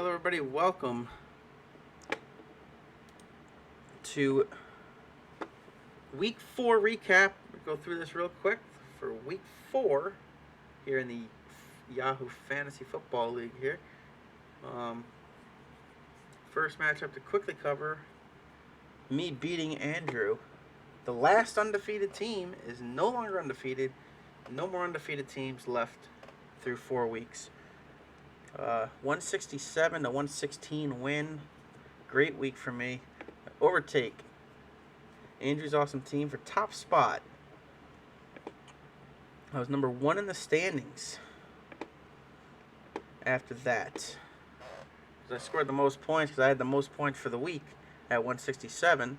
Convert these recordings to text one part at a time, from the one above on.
Hello, everybody. Welcome to Week 4 recap. We'll go through this real quick for Week 4 here in the Yahoo Fantasy Football League here. First matchup to quickly cover, me beating Andrew. The last undefeated team is no longer undefeated. No more undefeated teams left through 4 weeks. 167 to 116 win. Great week for me. Overtake Andrew's awesome team for top spot. I was number 1 in the standings. After that, I scored the most points because I had the most points for the week at 167.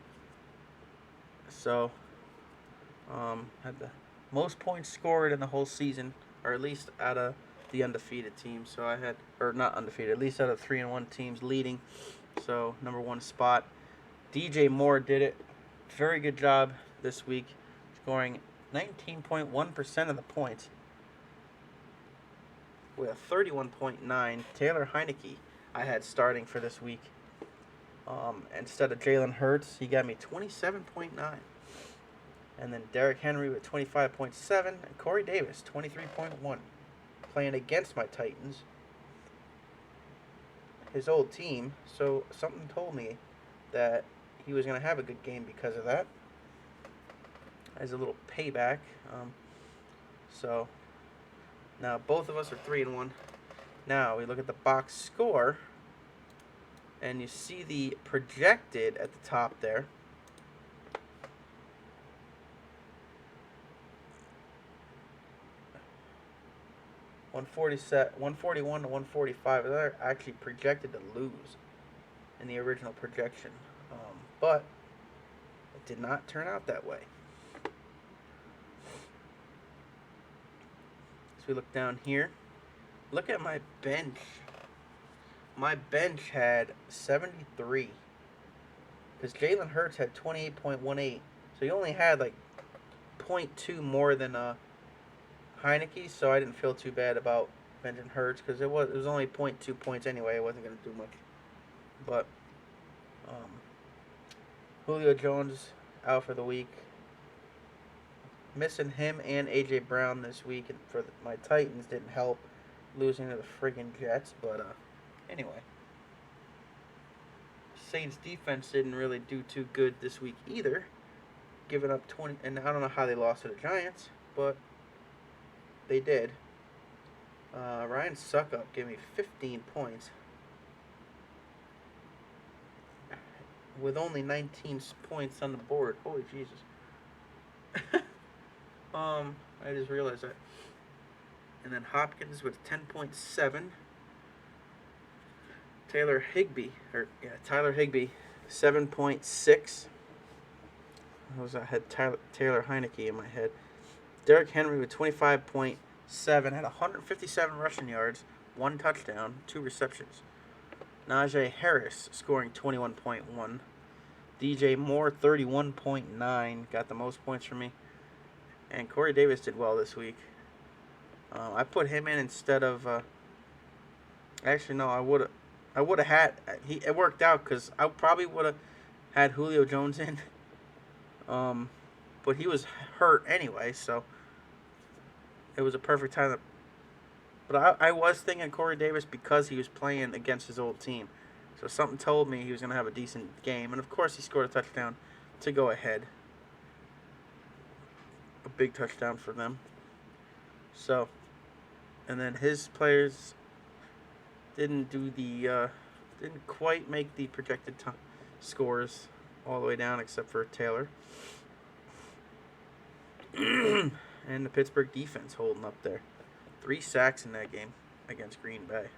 So, had the most points scored in the whole season, or at least out of the undefeated teams. So I had, or not undefeated, at least out of 3-1 teams leading. So number 1 spot. DJ Moore did it. Very good job this week, scoring 19.1% of the points with a 31.9. Taylor Heineke I had starting for this week. Instead of Jalen Hurts, he got me 27.9. And then Derrick Henry with 25.7. And Corey Davis, 23.1. Playing against my Titans. His old team. So something told me that he was going to have a good game because of that. As a little payback. So now both of us are 3-1. Now we look at the box score. And you see the projected at the top there. $141 to 145. They're actually projected to lose in the original projection. But it did not turn out that way. So we look down here. Look at my bench. My bench had 73. Because Jalen Hurts had 28.18. So he only had like 0.2 more than Heineke. So I didn't feel too bad about benching Hurts. Because it was only 0.2 points anyway. It wasn't going to do much. But Julio Jones out for the week. Missing him and A.J. Brown this week. And for my Titans didn't help. Losing to the friggin' Jets. But anyway, Saints defense didn't really do too good this week either, giving up 20. And I don't know how they lost to the Giants, but they did. Ryan Suckup gave me 15 points with only 19 points on the board. Holy Jesus! I just realized that. And then Hopkins with 10.7. Tyler Higbee, 7.6. I had Taylor Heineke in my head. Derrick Henry with 25.7, had 157 rushing yards, 1 touchdown, 2 receptions. Najee Harris scoring 21.1. DJ Moore 31.9, got the most points for me. And Corey Davis did well this week. I put him in instead of. Actually, no, I would have had. It worked out because I probably would have had Julio Jones in. But he was hurt anyway, so it was a perfect time. But I was thinking Corey Davis because he was playing against his old team. So something told me he was going to have a decent game. And, of course, he scored a touchdown to go ahead. A big touchdown for them. So, and then his players didn't quite make the projected scores all the way down except for Taylor. And the Pittsburgh defense holding up there. 3 sacks in that game against Green Bay.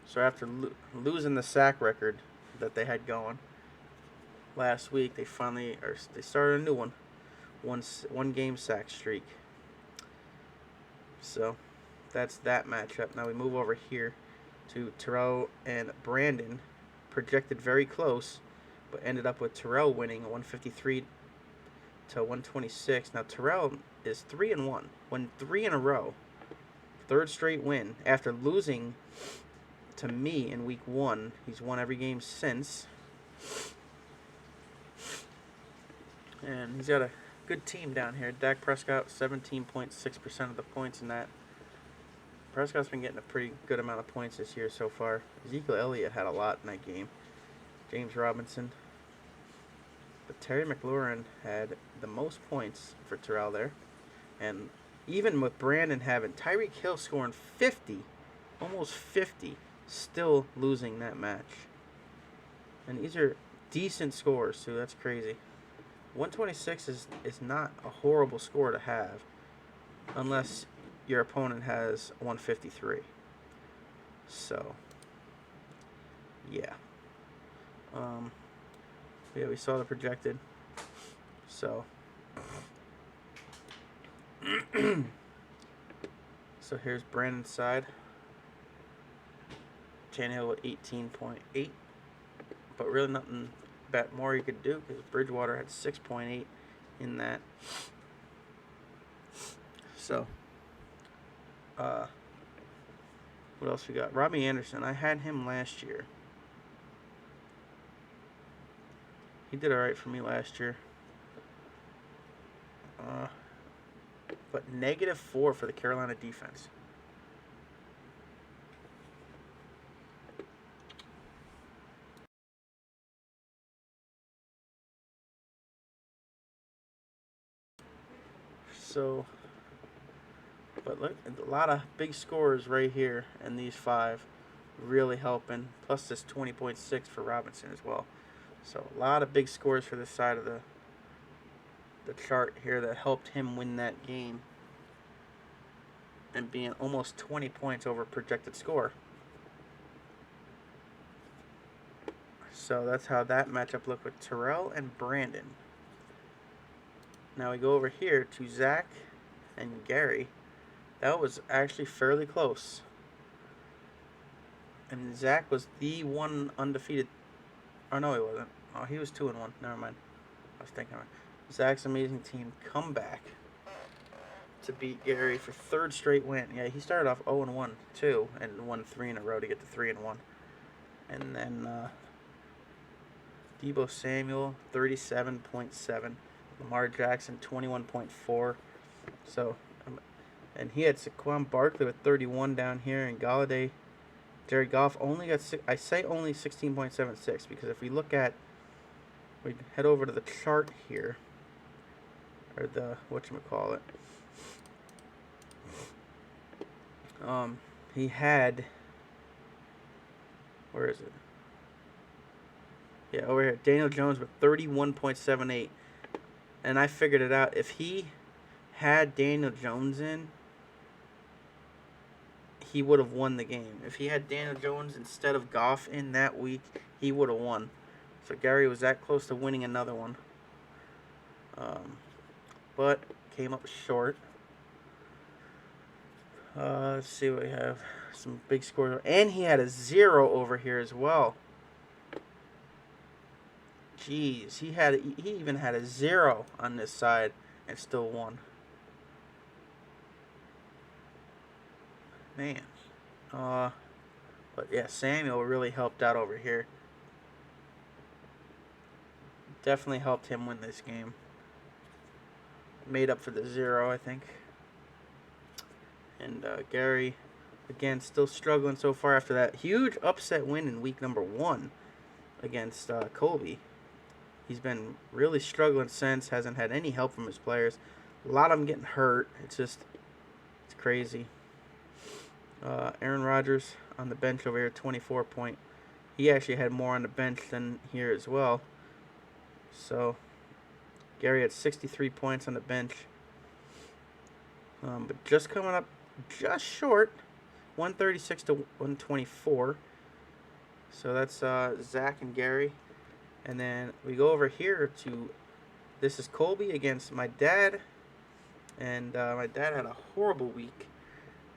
So after losing the sack record that they had going last week, they started a new one. One game sack streak. So that's that matchup. Now we move over here to Terrell and Brandon. Projected very close, but ended up with Terrell winning 153 to 126. Now Terrell is 3-1, won 3 in a row. third straight win after losing to me in week 1. He's won every game since. And he's got a good team down here. Dak Prescott, 17.6% of the points in that. Prescott's been getting a pretty good amount of points this year so far. Ezekiel Elliott had a lot in that game. James Robinson. But Terry McLaurin had the most points for Terrell there. And even with Brandon having Tyreek Hill scoring 50, almost 50, still losing that match. And these are decent scores, too. That's crazy. 126 is not a horrible score to have unless your opponent has 153. So, yeah. Yeah, we saw the projected. So, so here's Brandon's side. Tannehill with 18.8. But really nothing more you could do because Bridgewater had 6.8 in that. So, what else we got? Robbie Anderson. I had him last year. He did alright for me last year. But -4 for the Carolina defense. So, but look, a lot of big scores right here, and these 5 really helping. Plus this 20.6 for Robinson as well. So a lot of big scores for this side of the chart here that helped him win that game, and being almost 20 points over projected score. So that's how that matchup looked with Terrell and Brandon. Now we go over here to Zach and Gary. That was actually fairly close. And Zach was the one undefeated. Oh, no, he wasn't. Oh, he was 2-1. Never mind. I was thinking of it. Zach's amazing team comeback to beat Gary for 3rd straight win. Yeah, he started off 0-1 too, and won 3 in a row to get to 3-1. And then Deebo Samuel, 37.7. Lamar Jackson, 21.4. So, and he had Saquon Barkley with 31 down here, and Galladay, Jared Goff only got I say only 16.76 because if we look at, we head over to the chart here, or the whatchamacallit. He had, where is it? Yeah, over here, Daniel Jones with 31.78. And I figured it out. If he had Daniel Jones in, he would have won the game. If he had Daniel Jones instead of Goff in that week, he would have won. So Gary was that close to winning another one. But came up short. Let's see what we have. Some big scores. And he had a 0 over here as well. Jeez, he even had a 0 on this side and still won. Man. But yeah, Samuel really helped out over here. Definitely helped him win this game. Made up for the 0, I think. And Gary, again, still struggling so far after that huge upset win in week number 1 against Colby. He's been really struggling since, hasn't had any help from his players. A lot of them getting hurt. It's crazy. Aaron Rodgers on the bench over here, 24 point. He actually had more on the bench than here as well. So, Gary had 63 points on the bench. But just coming up just short, 136 to 124. So that's Zach and Gary. And then we go over here to, this is Colby against my dad. And my dad had a horrible week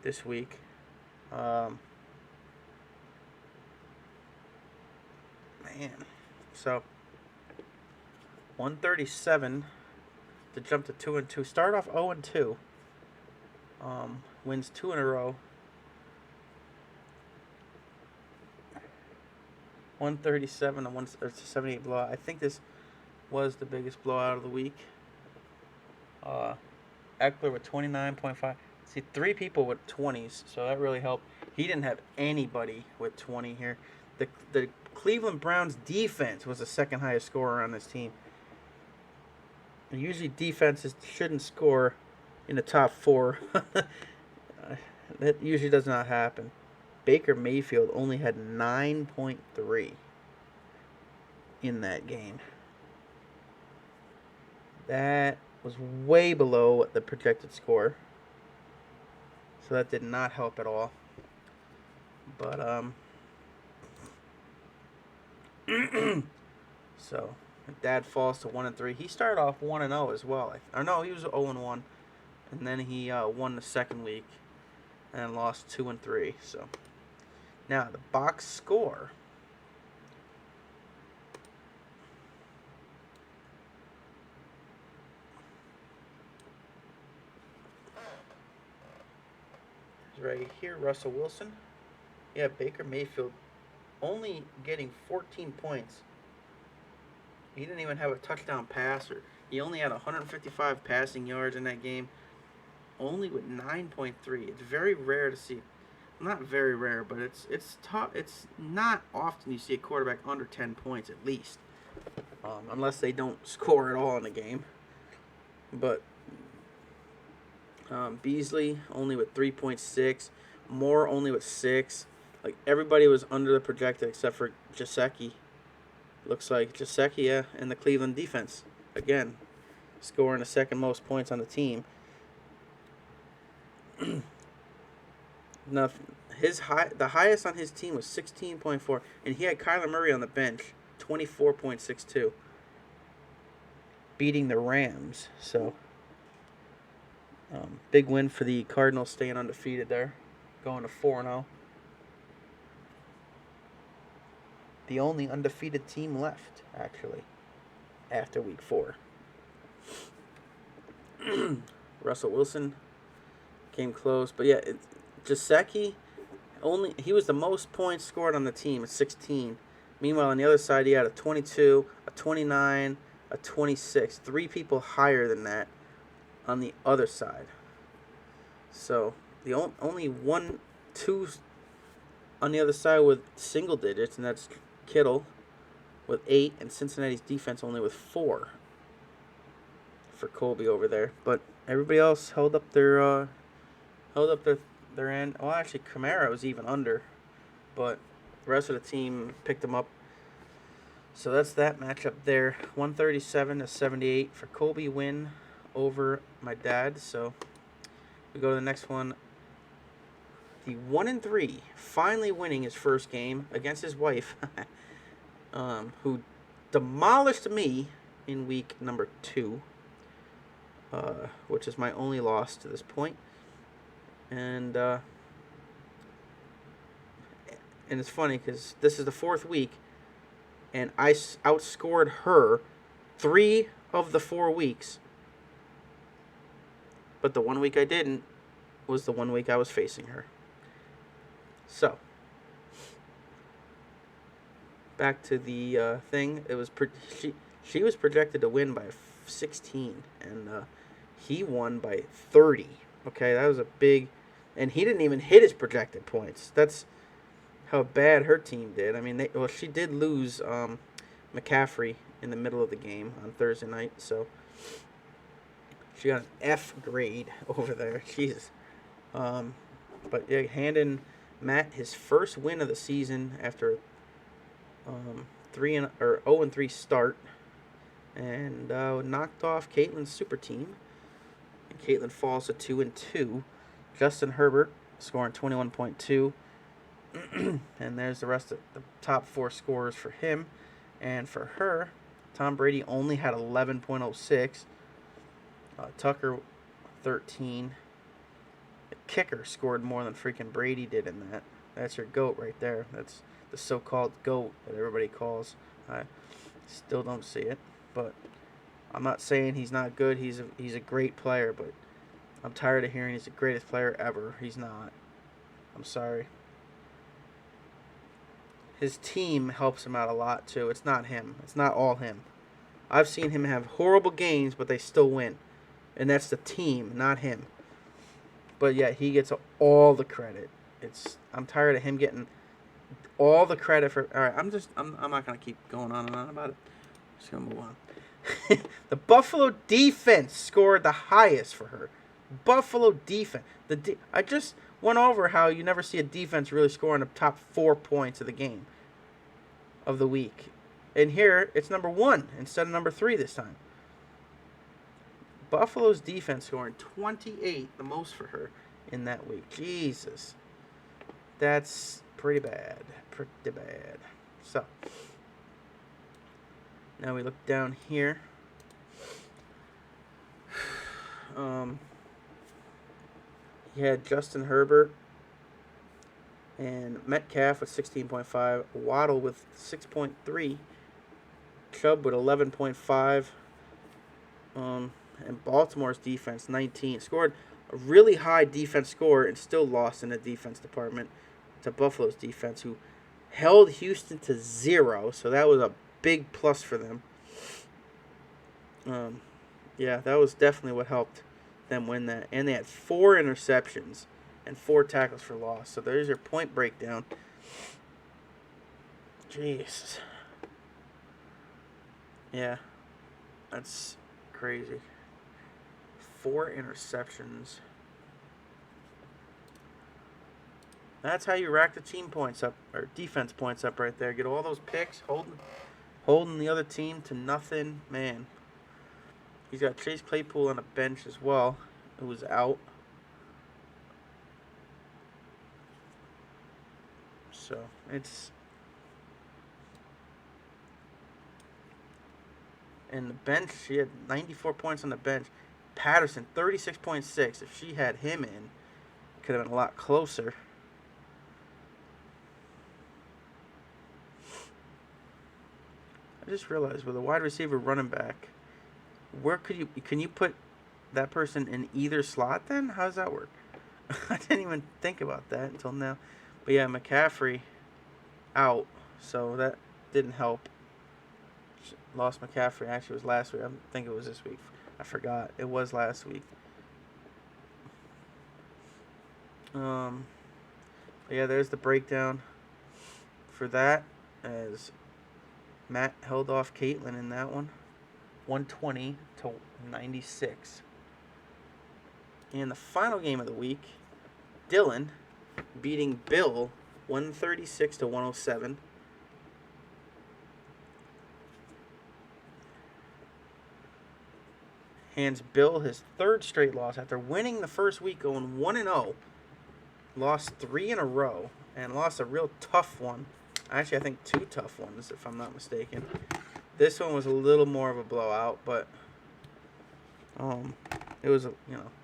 this week. Man. So, 137 to jump to 2-2. Start off 0-2. Wins 2 in a row. 137 to 178 blowout. I think this was the biggest blowout of the week. Eckler with 29.5. See, 3 people with 20s, so that really helped. He didn't have anybody with 20 here. The Cleveland Browns defense was the second highest scorer on this team. And usually defenses shouldn't score in the top 4. That usually does not happen. Baker Mayfield only had 9.3 in that game. That was way below the projected score. So that did not help at all. But, so, Dad falls to 1-3. He started off 1-0 as well. Or no, he was 0-1. And then he won the second week and lost 2-3. So, now the box score. Right here, Russell Wilson. Yeah, Baker Mayfield only getting 14 points. He didn't even have a touchdown passer. He only had 155 passing yards in that game, only with 9.3. It's very rare to see. Not very rare, but it's tough. It's not often you see a quarterback under 10 points at least, unless they don't score at all in the game. But Beasley only with 3.6, Moore only with 6. Like everybody was under the projected except for Gesicki. Looks like Gesicki, yeah, and the Cleveland defense again, scoring the second most points on the team. Now, the highest on his team was 16.4, and he had Kyler Murray on the bench, 24.62, beating the Rams. So, big win for the Cardinals, staying undefeated there, going to 4-0. The only undefeated team left, actually, after week 4. Russell Wilson came close, but yeah, Gesicki he was the most points scored on the team at 16. Meanwhile, on the other side, he had a 22, a 29, a 26. 3 people higher than that on the other side. So the only 2 on the other side with single digits, and that's Kittle with 8, and Cincinnati's defense only with 4 for Colby over there. But everybody else held up their end. Well, actually, Kamara was even under, but the rest of the team picked them up. So that's that matchup there. 137-78 for Colby win over my dad. So we go to the next one. The 1-3 finally winning his first game against his wife, who demolished me in week number 2, which is my only loss to this point. And it's funny because this is the 4th week, and I outscored her 3 of the 4 weeks. But the 1 week I didn't was the 1 week I was facing her. So, back to the thing. It was she was projected to win by 16, and he won by 30. Okay, that was a big, and he didn't even hit his projected points. That's how bad her team did. I mean, she did lose McCaffrey in the middle of the game on Thursday night, so she got an F grade over there. Jesus. But yeah, handing Matt his first win of the season after 0-3 start, and knocked off Caitlin's super team. And Caitlin falls to 2-2. Justin Herbert scoring 21.2. And there's the rest of the top 4 scorers for him. And for her, Tom Brady only had 11.06. Tucker 13. The kicker scored more than freaking Brady did in that. That's your GOAT right there. That's the so-called GOAT that everybody calls. I still don't see it, but I'm not saying he's not good. He's a great player, but I'm tired of hearing he's the greatest player ever. He's not. I'm sorry. His team helps him out a lot, too. It's not him. It's not all him. I've seen him have horrible games, but they still win. And that's the team, not him. But yeah, he gets all the credit. I'm tired of him getting all the credit for. All right, I'm not gonna keep going on and on about it. I'm just gonna move on. The Buffalo defense scored the highest for her. Buffalo defense. I just went over how you never see a defense really score in the top 4 points of the game of the week, and here it's number 1 instead of number 3 this time. Buffalo's defense scoring 28, the most for her in that week. Jesus. That's pretty bad. Pretty bad. So, now we look down here. He had Justin Herbert and Metcalf with 16.5, Waddle with 6.3, Chubb with 11.5, and Baltimore's defense, 19. Scored a really high defense score and still lost in the defense department to Buffalo's defense, who held Houston to 0. So that was a big plus for them. Yeah, that was definitely what helped them win that. And they had 4 interceptions and 4 tackles for loss. So there's your point breakdown. Jeez. Yeah, that's crazy. 4 interceptions. That's how you rack the team points up, or defense points up right there. Get all those picks, holding the other team to nothing. Man, he's got Chase Claypool on the bench as well, who was out. So it's in the bench. She had 94 points on the bench. Patterson, 36.6. If she had him in, it could have been a lot closer. I just realized with a wide receiver running back, where can you put that person in either slot then? How does that work? I didn't even think about that until now. But yeah, McCaffrey out, so that didn't help. Lost McCaffrey. Actually, it was last week. I think it was this week. I forgot. It was last week. But yeah, there's the breakdown for that, as Matt held off Caitlin in that one, 120 to 96. And the final game of the week, Dylan beating Bill 136 to 107. Hands Bill his 3rd straight loss after winning the first week, going 1-0. Lost 3 in a row and lost a real tough one. Actually, I think 2 tough ones, if I'm not mistaken. This one was a little more of a blowout, but it was,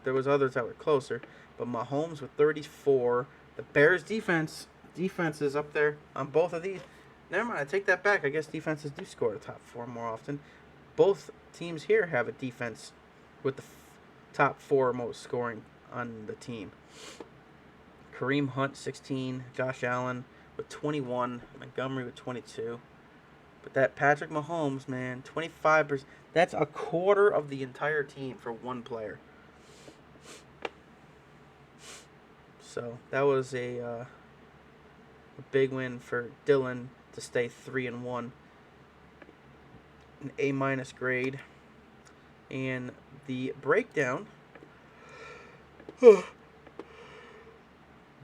there was others that were closer. But Mahomes with 34. The Bears defense is up there on both of these. Never mind, I take that back. I guess defenses do score the top 4 more often. Both teams here have a defense with the top 4 most scoring on the team. Kareem Hunt, 16. Josh Allen with 21. Montgomery with 22. But that Patrick Mahomes, man, 25%. That's a quarter of the entire team for one player. So that was a big win for Dylan to stay 3-1. An A- grade. And the breakdown,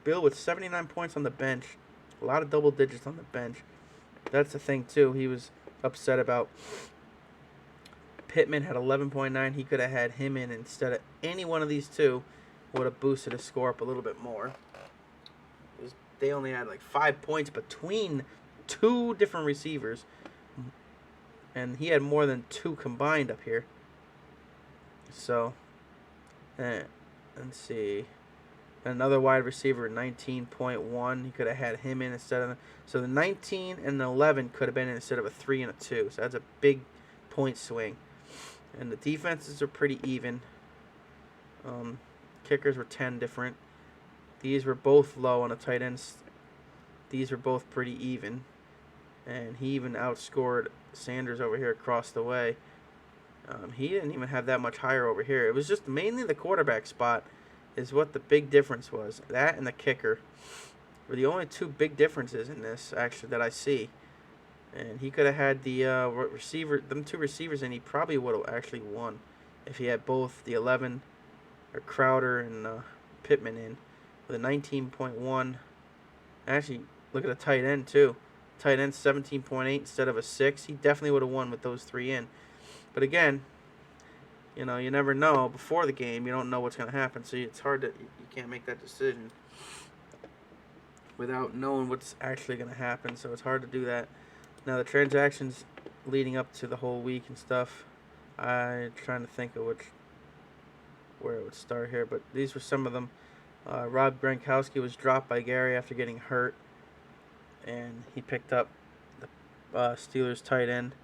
Bill with 79 points on the bench. A lot of double digits on the bench. That's the thing, too. He was upset about Pittman had 11.9. He could have had him in instead of any one of these two. Would have boosted his score up a little bit more. They only had like 5 points between 2 different receivers. And he had more than 2 combined up here. So, let's see. Another wide receiver, 19.1. He could have had him in instead of. So the 19 and the 11 could have been in instead of a 3 and a 2. So that's a big point swing. And the defenses are pretty even. kickers were 10 different. These were both low on the tight ends. These were both pretty even. And he even outscored Sanders over here across the way. He didn't even have that much higher over here. It was just mainly the quarterback spot is what the big difference was. That and the kicker were the only two big differences in this, actually, that I see. And he could have had the them two receivers, and he probably would have actually won if he had both the 11, or Crowder and Pittman in, with a 19.1. Actually, look at the tight end, too. Tight end 17.8 instead of a 6. He definitely would have won with those three in. But again, you never know. Before the game, you don't know what's going to happen. So it's hard to, you can't make that decision without knowing what's actually going to happen. So it's hard to do that. Now, the transactions leading up to the whole week and stuff, I'm trying to think of where it would start here. But these were some of them. Rob Gronkowski was dropped by Gary after getting hurt. And he picked up the Steelers tight end.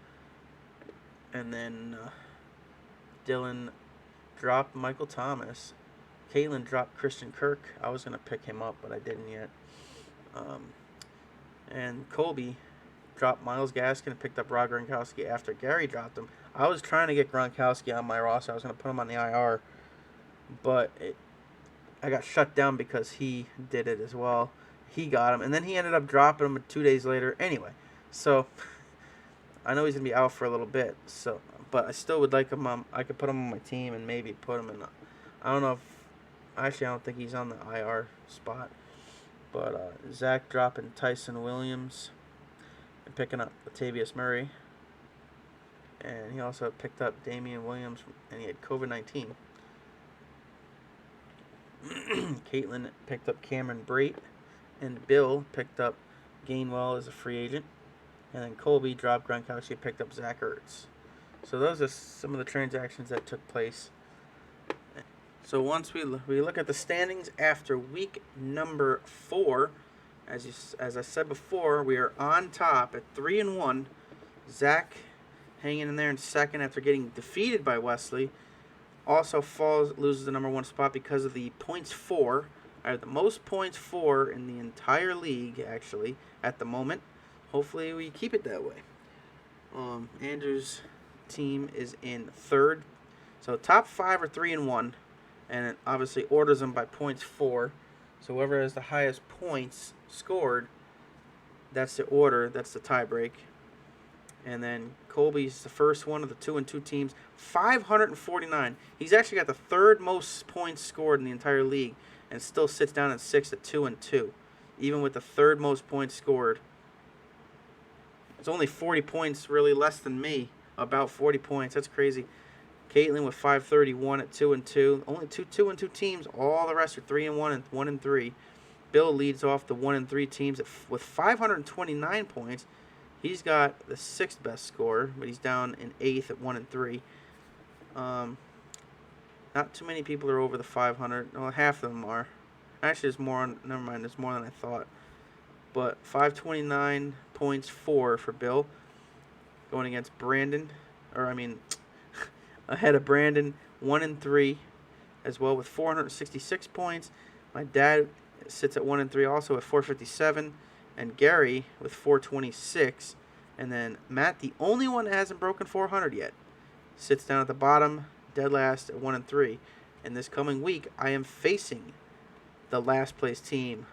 And then Dylan dropped Michael Thomas. Caitlin dropped Christian Kirk. I was going to pick him up, but I didn't yet. And Colby dropped Myles Gaskin and picked up Rob Gronkowski after Gary dropped him. I was trying to get Gronkowski on my roster. I was going to put him on the IR. But I got shut down because he did it as well. He got him. And then he ended up dropping him 2 days later. Anyway, so I know he's going to be out for a little bit, but I still would like him. I could put him on my team and maybe put him in. I don't know if. Actually, I don't think he's on the IR spot. But Zach dropping Tyson Williams and picking up Latavius Murray. And he also picked up Damian Williams, and he had COVID-19. Caitlin picked up Cameron Brate, and Bill picked up Gainwell as a free agent. And then Colby dropped Gronkowski and picked up Zach Ertz. So those are some of the transactions that took place. So once we look at the standings after week number 4, as I said before, we are on top at 3-1. Zach hanging in there in second after getting defeated by Wesley. Also loses the number 1 spot because of the points for. I have the most points for in the entire league, actually, at the moment. Hopefully we keep it that way. Andrew's team is in third. So top 5 are 3-1. And it obviously orders them by points for. So whoever has the highest points scored, that's the order. That's the tiebreak. And then Colby's the first one of the 2-2 teams. 549. He's actually got the third most points scored in the entire league. And still sits down at 6 at 2-2. Even with the third most points scored. It's only 40 points, really less than me. About 40 points. That's crazy. Caitlin with 531 at 2-2. Only 2-2 teams. All the rest are 3-1 and 1-3. Bill leads off the 1-3 teams with 529 points. He's got the 6th best score, but he's down in 8th at 1-3. Not too many people are over the 500. Well, half of them are. Actually, there's more. Never mind. There's more than I thought. But 529 points for Bill. Going against Brandon. Ahead of Brandon, 1-3 as well with 466 points. My dad sits at 1-3 also with 457. And Gary with 426. And then Matt, the only one that hasn't broken 400 yet, sits down at the bottom, dead last at 1-3. And this coming week, I am facing the last place team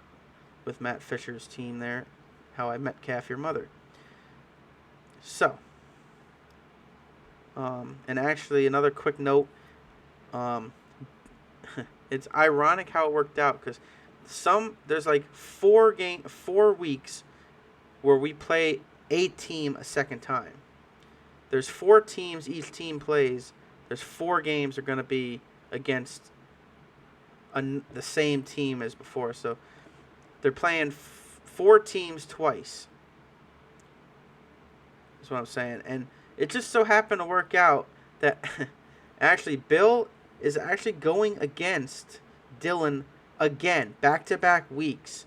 with Matt Fisher's team there. How I Met Calf Your Mother. So, and actually another quick note, it's ironic how it worked out because there's like 4 weeks where we play a team a second time. There's 4 teams each team plays. There's 4 games are going to be against the same team as before. So they're playing 4 teams twice. That's what I'm saying. And it just so happened to work out that actually Bill is actually going against Dylan again, back-to-back weeks.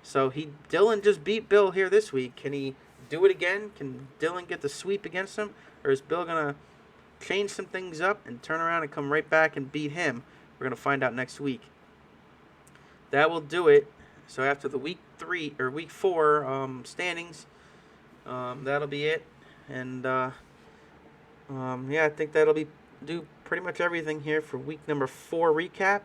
So Dylan just beat Bill here this week. Can he do it again? Can Dylan get the sweep against him? Or is Bill going to change some things up and turn around and come right back and beat him We're going to find out next week. That will do it. So after the week 4 standings, that'll be it. And yeah, I think that'll do pretty much everything here for week number 4 recap.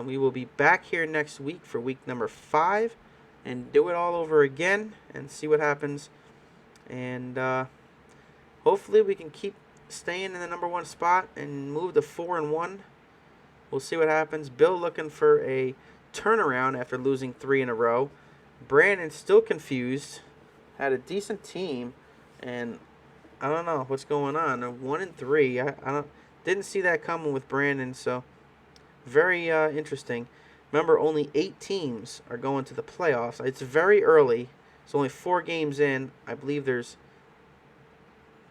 We will be back here next week for week number 5 and do it all over again and see what happens. And hopefully we can keep staying in the number 1 spot and move to 4-1. We'll see what happens. Bill looking for a turnaround after losing 3 in a row. Brandon still confused. Had a decent team, and I don't know what's going on. 1-3. I didn't see that coming with Brandon. So very interesting. Remember, only 8 teams are going to the playoffs. It's very early. It's only 4 games in. I believe there's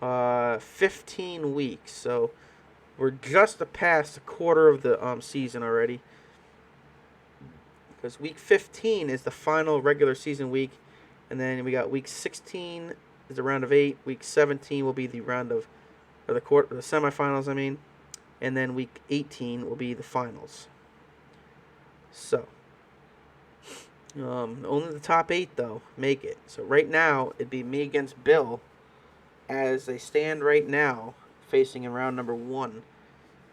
15 weeks. So we're just past a quarter of the season already. Because week 15 is the final regular season week. And then we got week 16 is the round of 8. Week 17 will be the round of, or the semifinals, I mean. And then week 18 will be the finals. So, only the top 8, though, make it. So right now, it'd be me against Bill as they stand right now, facing in round number 1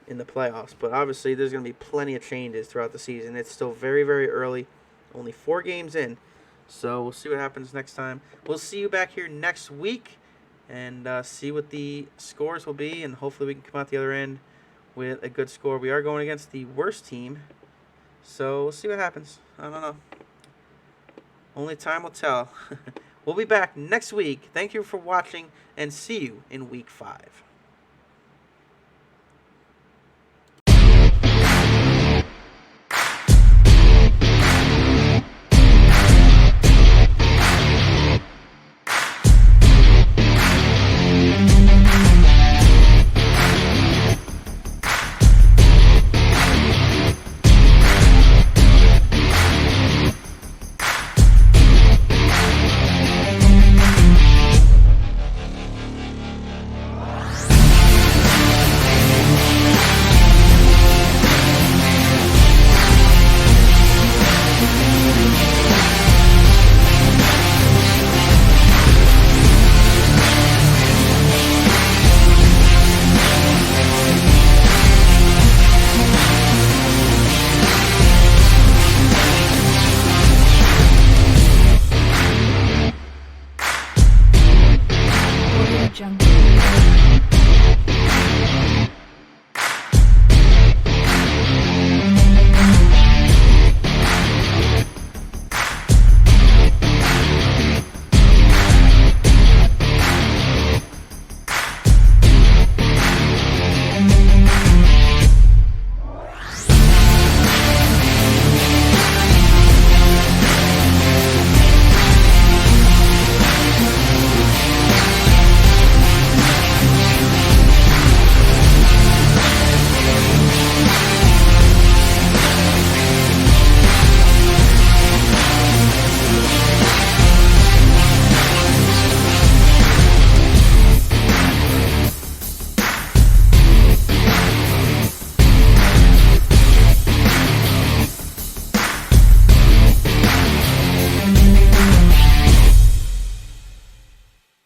in the playoffs. But obviously, there's going to be plenty of changes throughout the season. It's still very, very early. Only 4 games in. So we'll see what happens next time. We'll see you back here next week and see what the scores will be. And hopefully we can come out the other end with a good score. We are going against the worst team. So we'll see what happens. I don't know. Only time will tell. We'll be back next week. Thank you for watching and see you in week 5.